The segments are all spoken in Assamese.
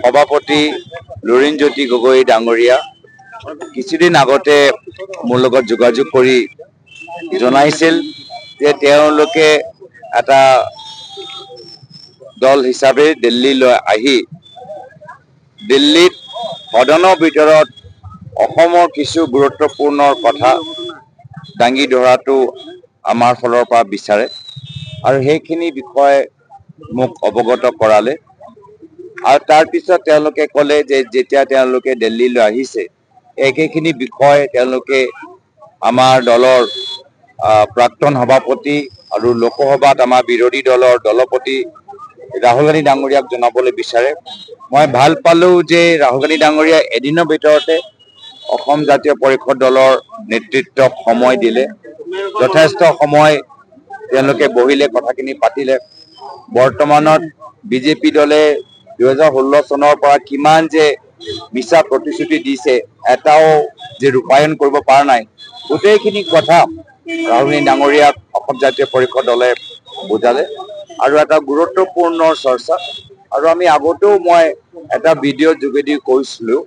সভাপতি লুৰিণজ্যোতি গগৈ ডাঙৰীয়া কিছুদিন আগতে মোৰ লগত যোগাযোগ কৰি জনাইছিল যে তেওঁলোকে এটা দল হিচাপে দিল্লীলৈ আহি দিল্লীত সদনৰ ভিতৰত অসমৰ কিছু গুৰুত্বপূৰ্ণ কথা দাঙি ধৰাটো আমাৰ ফালৰ পৰা বিচাৰে আৰু সেইখিনি বিষয়ে মোক অৱগত কৰালে আৰু তাৰ পিছত তেওঁলোকে ক'লে যে যেতিয়া তেওঁলোকে দিল্লীলৈ আহিছে একেখিনি বিষয় তেওঁলোকে আমাৰ দলৰ প্ৰাক্তন সভাপতি আৰু লোকসভাত আমাৰ বিৰোধী দলৰ দলপতি ৰাহুল গান্ধী ডাঙৰীয়াক জনাবলৈ বিচাৰে মই ভাল পালোঁ যে ৰাহুল গান্ধী ডাঙৰীয়া এদিনৰ ভিতৰতে অসম জাতীয় পৰিষদ দলৰ নেতৃত্বক সময় দিলে যথেষ্ট সময় তেওঁলোকে বহিলে কথাখিনি পাতিলে বৰ্তমানত বিজেপি দলে 2016 চনৰ পৰা কিমান যে মিছা প্ৰতিশ্ৰুতি দিছে এটাও যে ৰূপায়ণ কৰিব পৰা নাই গোটেইখিনি কথা ৰাহুল গান্ধী ডাঙৰীয়াক অসম জাতীয় পৰিষদ দলে বুজালে আৰু এটা গুৰুত্বপূৰ্ণ চৰ্চা আৰু আমি আগতেও মই এটা ভিডিঅ'ৰ যোগেদি কৈছিলোঁ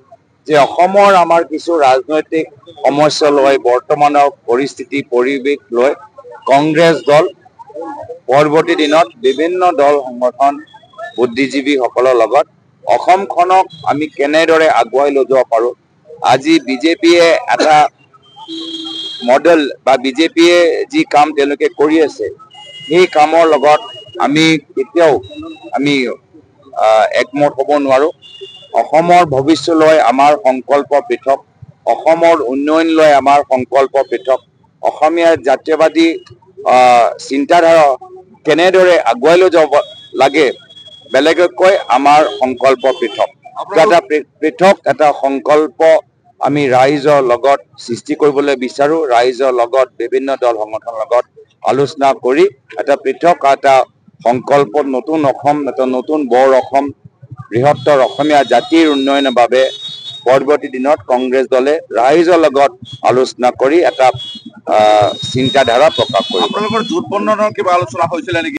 যে অসমৰ আমাৰ কিছু ৰাজনৈতিক সমস্যা লৈ বৰ্তমানৰ পৰিস্থিতি পৰিৱেশ লৈ কংগ্ৰেছ দল পৰৱৰ্তী দিনত বিভিন্ন দল সংগঠন বুদ্ধিজীৱীসকলৰ লগত অসমখনক আমি কেনেদৰে আগুৱাই লৈ যাব পাৰোঁ আজি বিজেপিয়ে এটা মডেল বা বিজেপিয়ে যি কাম তেওঁলোকে কৰি আছে সেই কামৰ লগত আমি কেতিয়াও আমি একমত হ'ব নোৱাৰোঁ অসমৰ ভৱিষ্যতলৈ আমাৰ সংকল্প পৃথক অসমৰ উন্নয়ন লৈ আমাৰ সংকল্প পৃথক অসমীয়া জাতীয়বাদী চিন্তাধাৰা কেনেদৰে আগুৱাই লৈ যাব লাগে বেলেগকৈ আমাৰ সংকল্প পৃথক এটা পৃথক এটা সংকল্প আমি ৰাইজৰ লগত সৃষ্টি কৰিবলৈ বিচাৰোঁ ৰাইজৰ লগত বিভিন্ন দল সংগঠনৰ লগত আলোচনা কৰি এটা পৃথক এটা সংকল্প নতুন অসম এটা নতুন বৰ অসম বৃহত্তৰ অসমীয়া জাতিৰ উন্নয়নৰ বাবে পৰৱৰ্তী দিনত কংগ্ৰেছ দলে ৰাইজৰ লগত আলোচনা কৰি এটা চিন্তাধাৰা প্ৰকাশ কৰিব। আপোনালোকৰ জোট বন্ধনৰ কিবা আলোচনা হৈছিলে নেকি?